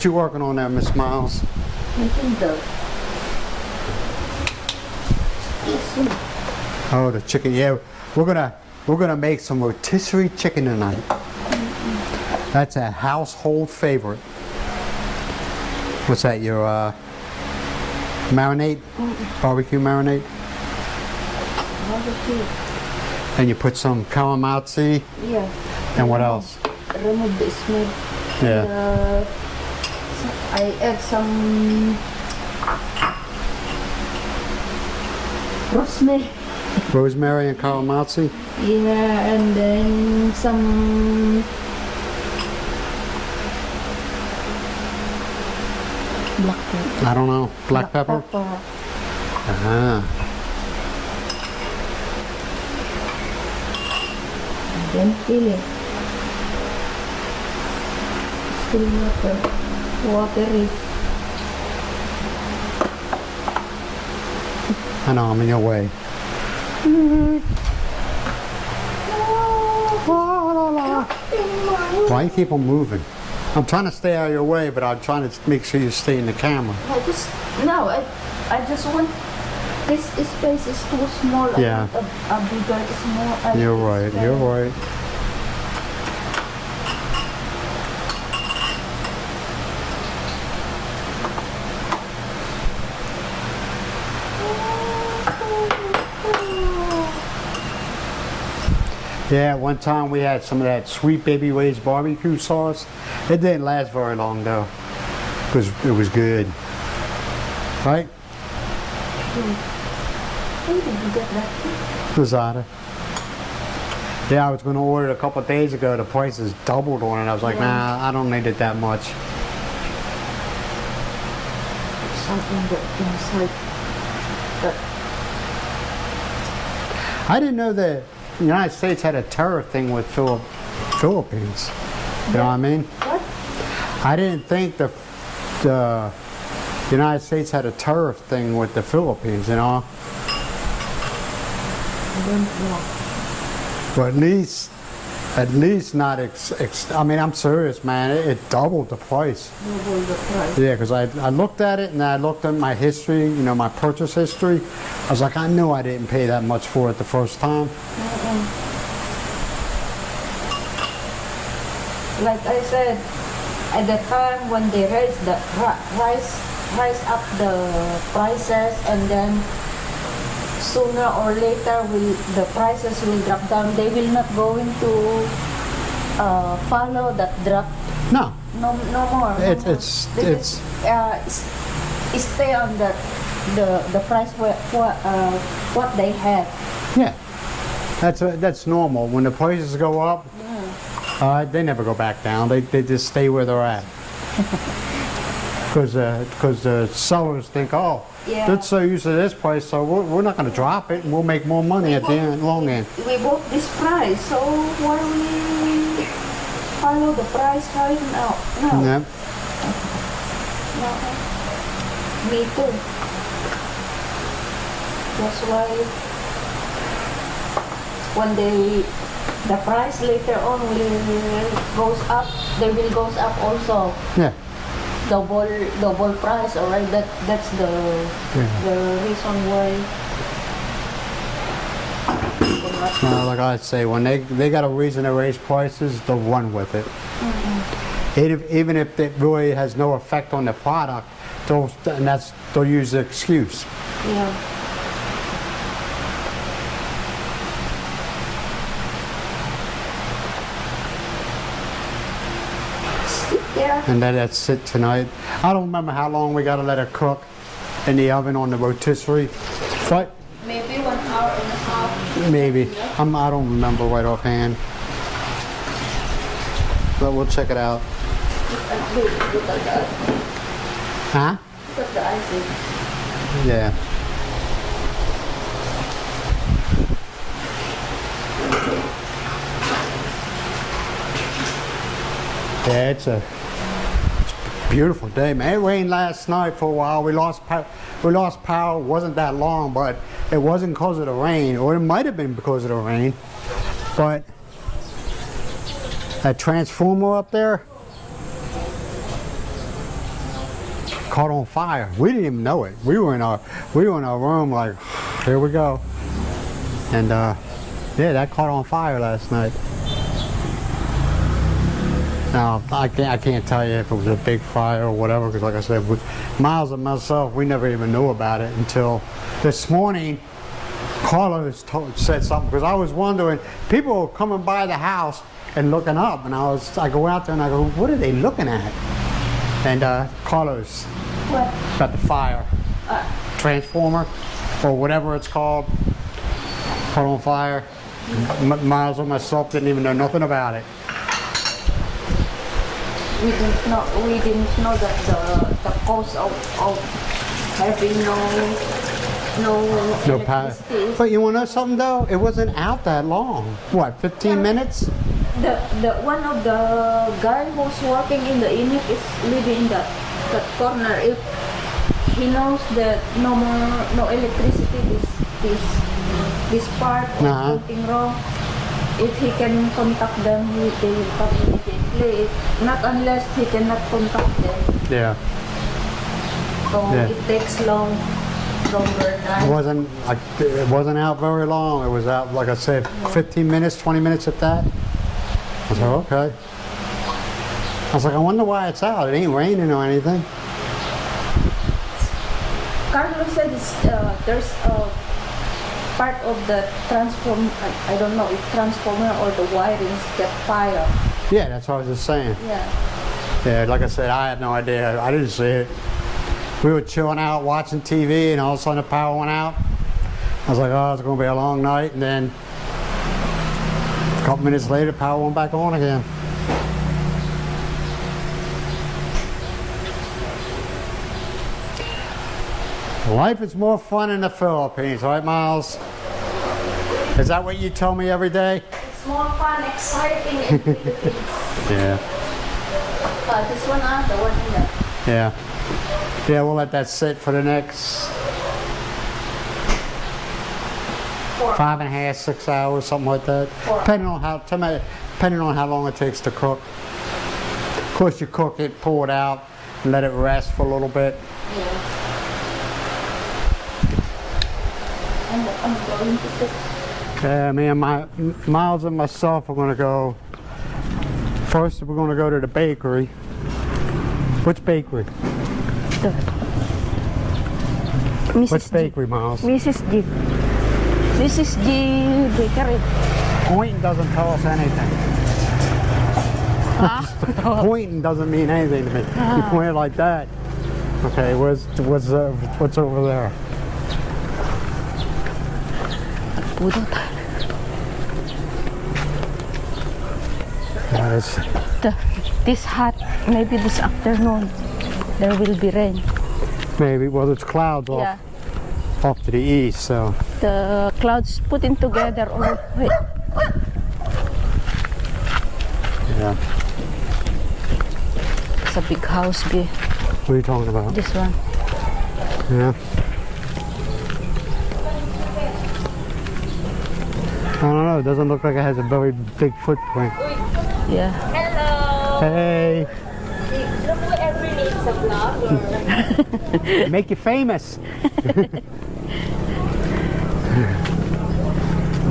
What you working on there, Miss Miles? Making the soup. Oh, the chicken. Yeah, we're gonna make some rotisserie chicken tonight. That's a household favorite. What's that? Your marinade? Barbecue marinade? Barbecue. And you put some calamansi. Yes. And what else? Remove the smell. Yeah. And, I add some rosemary. Rosemary and calamansi. Yeah, and then some black pepper. I don't know. Black pepper. Ah. And then fill it. Still watery. I know I'm in your way. Why you keep on moving? I'm trying to stay out of your way, but I'm trying to make sure you stay in the camera. I just want this space is too small. Yeah. I want a bigger, small. You're right. You're right. Yeah, one time we had some of that Sweet Baby Ray's barbecue sauce. It didn't last very long though, because it was good. Right? Where did you get that? Lazada. Yeah, I was going to order it a couple of days ago. The prices doubled on it. I was like, nah, I don't need it that much. Something that inside. But I didn't know that the United States had a tariff thing with Philippines. You know what I mean? what? I didn't think the United States had a tariff thing with the Philippines, you know? I don't know. But at least not, I mean, I'm serious, man. It doubled the price. Double the price. Yeah, because I looked at it and I looked at my history, you know, my purchase history. I was like, I knew I didn't pay that much for it the first time. Like I said, at the time when they raise the rise up the prices, and then sooner or later the prices will drop down. They will not going to follow that drop. No, No more. It's They just, stay on the price what they have. yeah, that's normal. When the prices go up, they never go back down. They just stay where they're at. Because the sellers think, oh, Yeah. they're so used to this price, so we're not going to drop it, and we'll make more money at the long end. We bought this price, so why we follow the price right now? No. Yeah. No. Me too. That's why when the price later on goes up, they will goes up also. Yeah. Double price, alright. That's the reason why. Like I say, when they got a reason to raise prices, they'll run with it. Even if it really has no effect on the product, they'll use the excuse. Yeah. Yeah. And then that's it tonight. I don't remember how long we got to let it cook in the oven on the rotisserie, but Maybe 1 hour and a half. maybe. I don't remember right offhand. But we'll check it out. Look at that. Huh? Look at the icing. Yeah. Yeah, it's a beautiful day, man. It rained last night for a while. We lost power. It wasn't that long, but it wasn't because of the rain, or it might have been because of the rain. But that transformer up there, caught on fire. We didn't even know it. We were in our room like, here we go. And yeah, that caught on fire last night. Now I can't tell you if it was a big fire or whatever, because like I said, Miles and myself, we never even knew about it until this morning. Carlos said something, because I was wondering, people were coming by the house and looking up, and I go out there and I go, what are they looking at? And Carlos, What? about the fire transformer or whatever it's called, caught on fire. Miles and myself didn't even know nothing about it. We didn't know that the cause of having no power. electricity. But you want to know something though? It wasn't out that long. What, 15 minutes? The one of the guy who's working in the unit is living in that corner. If he knows that no electricity, this part or something wrong, if he can contact them, they will come immediately. Not unless he cannot contact them. Yeah. So it takes longer than. It wasn't out very long. It was out, like I said, 15 minutes, 20 minutes at that. I was like, okay. I was like, I wonder why it's out. It ain't raining or anything. Carlos said there's a part of the transform. I don't know if transformer or the wirings get fire. Yeah, that's what I was just saying. Yeah. Yeah, like I said, I had no idea. I didn't see it. We were chilling out, watching TV, and all of a sudden the power went out. I was like, oh, it's going to be a long night. And then a couple minutes later, power went back on again. Life is more fun in the Philippines, right, Miles? Is that what you tell me every day? It's more fun, exciting, and Yeah. this one, the one in the. Yeah. Yeah, we'll let that sit for the next 5.5, 6 hours, something like that. Depending on how long it takes to cook. Of course, you cook it, pull it out, and let it rest for a little bit. Yeah. I'm going to sit. Yeah, me and Miles and myself are going to go. First, we're going to go to the bakery. Which bakery? Which bakery, Miles? Mrs. G. Mrs. G bakery. Pointing doesn't tell us anything. Pointing doesn't mean anything to me. You point it like that. Okay, what's over there? This hot, maybe this afternoon, there will be rain. Maybe. Well, there's clouds off to the east, so. The clouds putting together. Oh, wait. Yeah. It's a big house, B. What are you talking about? This one. Yeah. I don't know. It doesn't look like it has a very big footprint. Yeah. Hello. Hey. Look who ever needs a vlogger. Make you famous.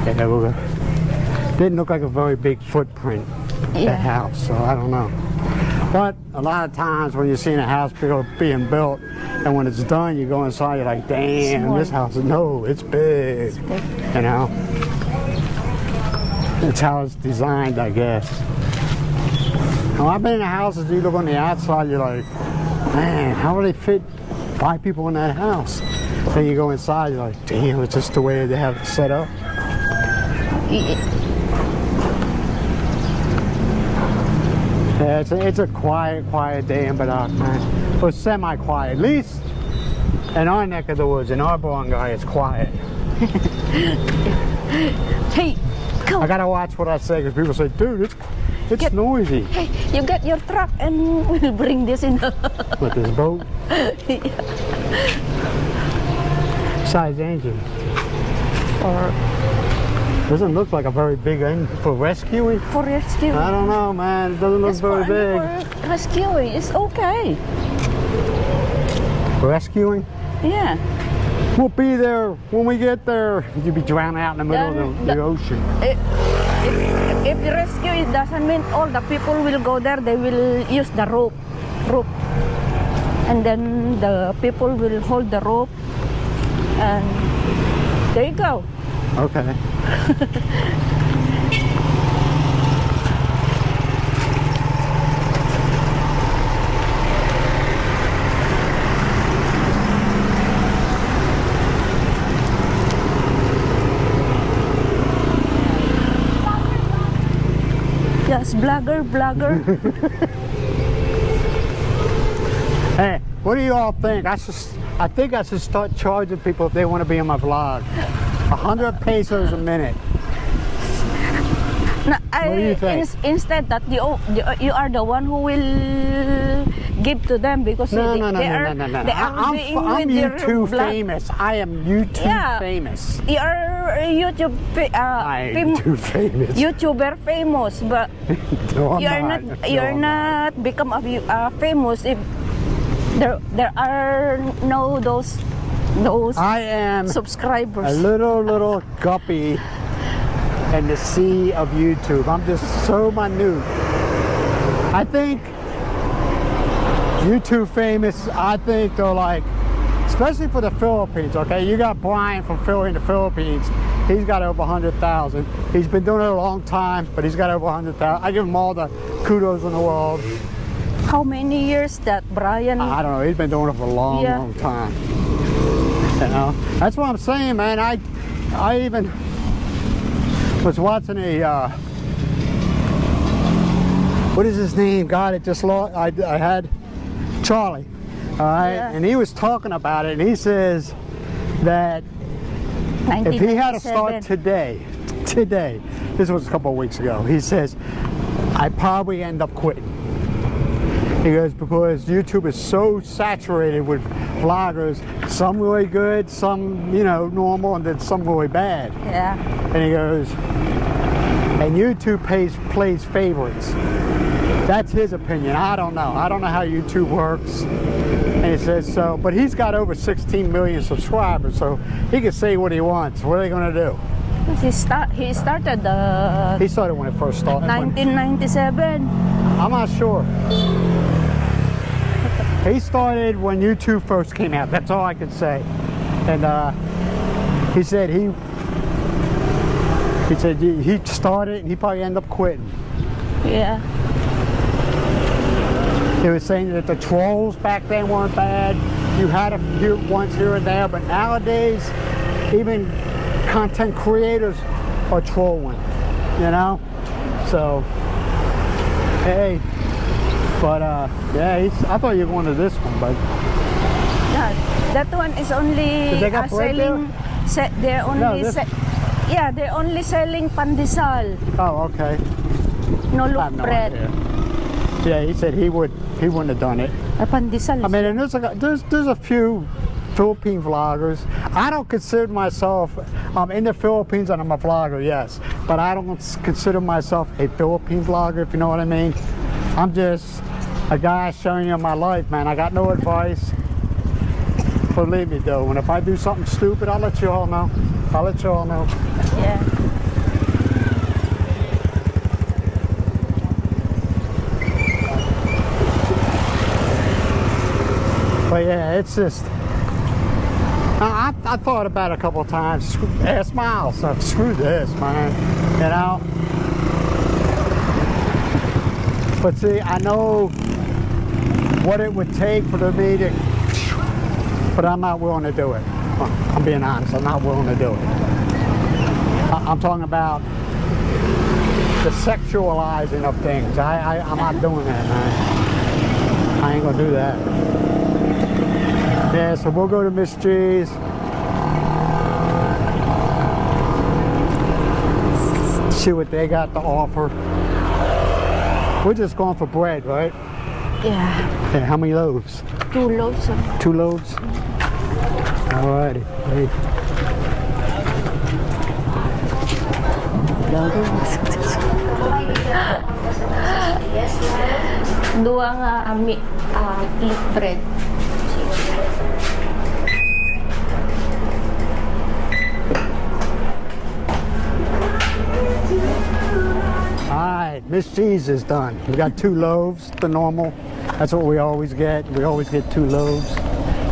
Okay, we'll go. Didn't look like a very big footprint, that house, so I don't know. But a lot of times when you're seeing a house being built, and when it's done, you go inside, you're like, damn, Small. this house, no, it's big. It's big. You know? It's how it's designed, I guess. Now, I've been in houses, you look on the outside, you're like, man, how do they fit 5 people in that house? Then you go inside, you're like, damn, it's just the way they have it set up. Yeah, it's a quiet day in Badak, man. Or semi-quiet, at least in our neck of the woods, in our barangay, it's quiet. Hey, go. I gotta watch what I say, because people say, dude, it's noisy. Hey, you get your truck and we'll bring this in. With this boat. Size engine. Or Doesn't look like a very big engine for rescuing. for rescue. I don't know, man. It doesn't look very big. For rescuing, it's okay. Rescuing? Yeah. We'll be there when we get there. You'd be drowned out in the middle of the ocean. If the rescue, it doesn't mean all the people will go there. They will use the rope, and then the people will hold the rope, and there you go. Okay. Yes, blogger. Hey, what do you all think? I think I should start charging people if they want to be in my vlog. 100 pesos a minute. No, What do you think? Instead that you are the one who will give to them because No. they are I'm being with their YouTube blood. famous. I am YouTube famous. You are YouTube I am YouTube famous. YouTuber famous, but No, I'm you're not. not. You're not become famous if there are no those I am subscribers. a little guppy in the sea of YouTube. I'm just so minute. I think YouTube famous, I think they're like, especially for the Philippines, okay? You got Brian from Philly in the Philippines. He's got over 100,000. He's been doing it a long time, but he's got over 100,000. I give him all the kudos in the world. How many years that Brian? I don't know. He's been doing it for a long, Yeah. long time. You know, that's what I'm saying, man. I even was watching a what is his name? God, it just lost. I had Charlie, all right, Yeah. and he was talking about it, and he says that if he had to start 1997. today, this was a couple of weeks ago. He says, I'd probably end up quitting. He goes, because YouTube is so saturated with vloggers, some really good, some, you know, normal, and then some really bad. Yeah. And he goes, and YouTube plays favorites. That's his opinion. I don't know. I don't know how YouTube works. And he says so, but he's got over 16 million subscribers, so he can say what he wants. What are they going to do? He started He started when it first started. 1997. I'm not sure. He started when YouTube first came out. That's all I could say. And he said he started and he probably ended up quitting. Yeah. He was saying that the trolls back then weren't bad. You had a few ones here and there, but nowadays even content creators are trolling, you know? So, hey. But yeah, I thought you were going to this one, but Yeah, that one is only They got bread selling. They're only No, this- yeah, they're only selling pandesal, oh, okay. no I loaf have no bread. idea. Yeah, he said he wouldn't have done it. Pandesal. I mean, and there's a few Philippine vloggers. I don't consider myself, I'm in the Philippines and I'm a vlogger, yes, but I don't consider myself a Philippine vlogger, if you know what I mean. I'm just a guy showing you my life, man. I got no advice. Believe me, though, and if I do something stupid, I'll let you all know. I'll let you all know. Yeah. But yeah, it's just, I thought about it a couple of times. Ask Miles, so screw this, man, you know? But see, I know what it would take for me to, but I'm not willing to do it. I'm being honest, I'm not willing to do it. I'm talking about the sexualizing of things. I'm not doing that, man. I ain't gonna do that. Yeah, so we'll go to Miss G's. See what they got to offer. We're just going for bread, right? Yeah. Yeah, how many loaves? 2 loaves. 2 loaves? Alrighty. Hey. Dua nga loaf bread. Miss G's is done. We got 2 loaves, the normal. That's what we always get. We always get 2 loaves.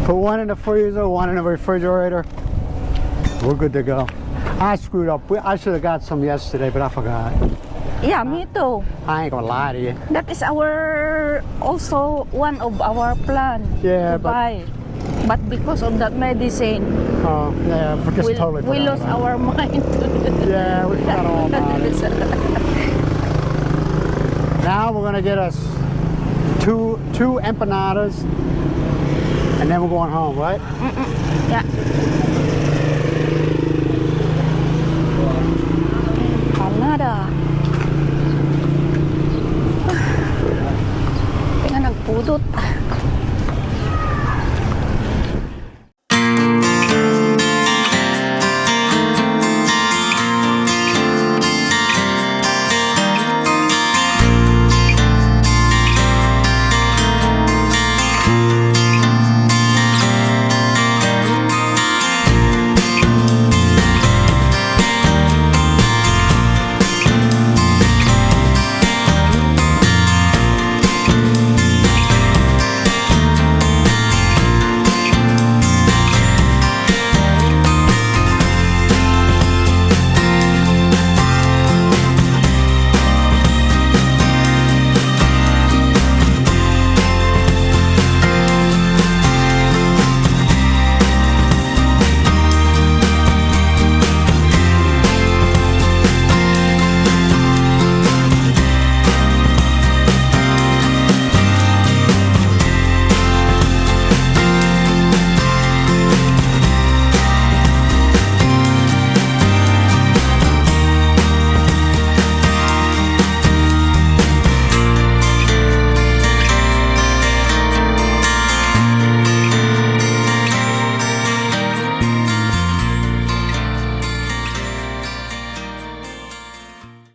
Put 1 in the freezer, 1 in the refrigerator. We're good to go. I screwed up. I should have got some yesterday, but I forgot. Yeah, me too. I ain't gonna lie to you. That is our also one of our plan Yeah, to buy. But because of that medicine, Oh, yeah, we just totally we forgot lost about our mind. it. Yeah, we forgot all about it. Now we're gonna get us two empanadas, and then we're going home, right? Yeah. Canada. Tingnan nagpudot.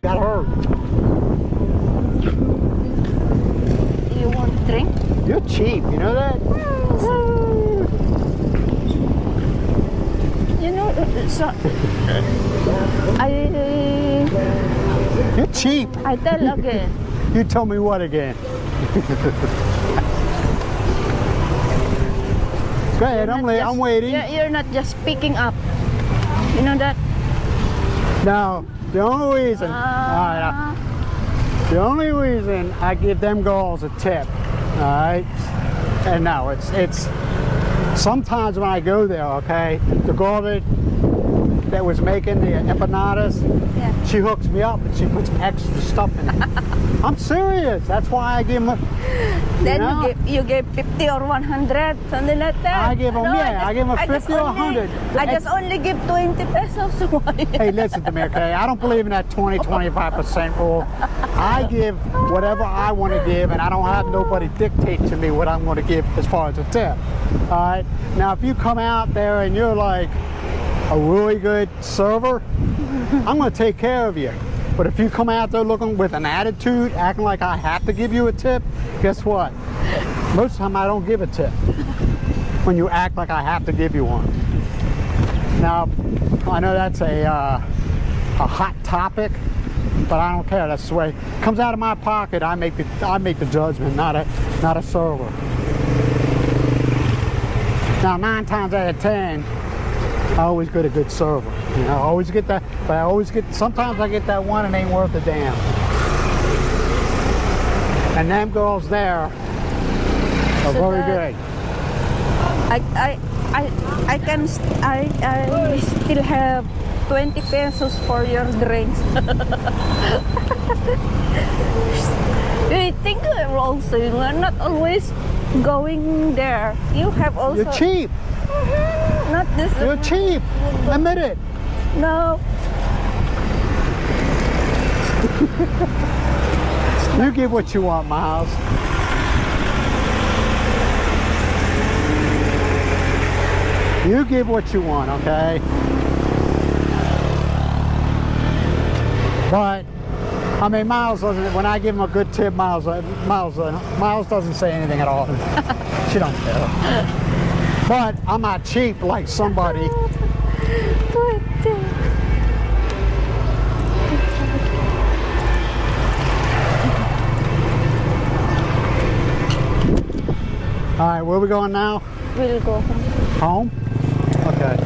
Got hurt. You want drink? You're cheap, you know that? You know, so You're cheap. I tell again. You tell me what again? Go ahead, I'm waiting. You're not just picking up. You know that? Now, the only reason, the only reason I give them girls a tip, all right? And no, it's sometimes when I go there, okay, the girl that was making the empanadas, Yeah. she hooks me up and she puts extra stuff in it. I'm serious. That's why I give them. Then know? you gave 50 or 100, something like that. I give them, I give them 50 or 100. I just only give 20 pesos. Hey, listen to me, okay? I don't believe in that 20-25% rule. I give whatever I want to give, and I don't have nobody dictate to me what I'm going to give as far as a tip. All right? Now, if you come out there and you're like a really good server, I'm going to take care of you. But if you come out there looking with an attitude, acting like I have to give you a tip, guess what? Most of the time I don't give a tip when you act like I have to give you one. Now, I know that's a hot topic, but I don't care. That's the way it comes out of my pocket. I make the judgment, not a server. Now, 9 times out of 10, I always get a good server. You know, I always get that, but sometimes I get that one and ain't worth a damn. And them girls there are very good. I still have 20 pesos for your drinks. I think we're also, we're not always going there. You have also. You're cheap. Not this. You're cheap. Admit it. No. You give what you want, Miles. You give what you want, okay? But I mean, Miles doesn't. When I give him a good tip, Miles doesn't say anything at all. She don't care. But I'm not cheap like somebody. All right, where we going now? We'll go home. Home? Okay.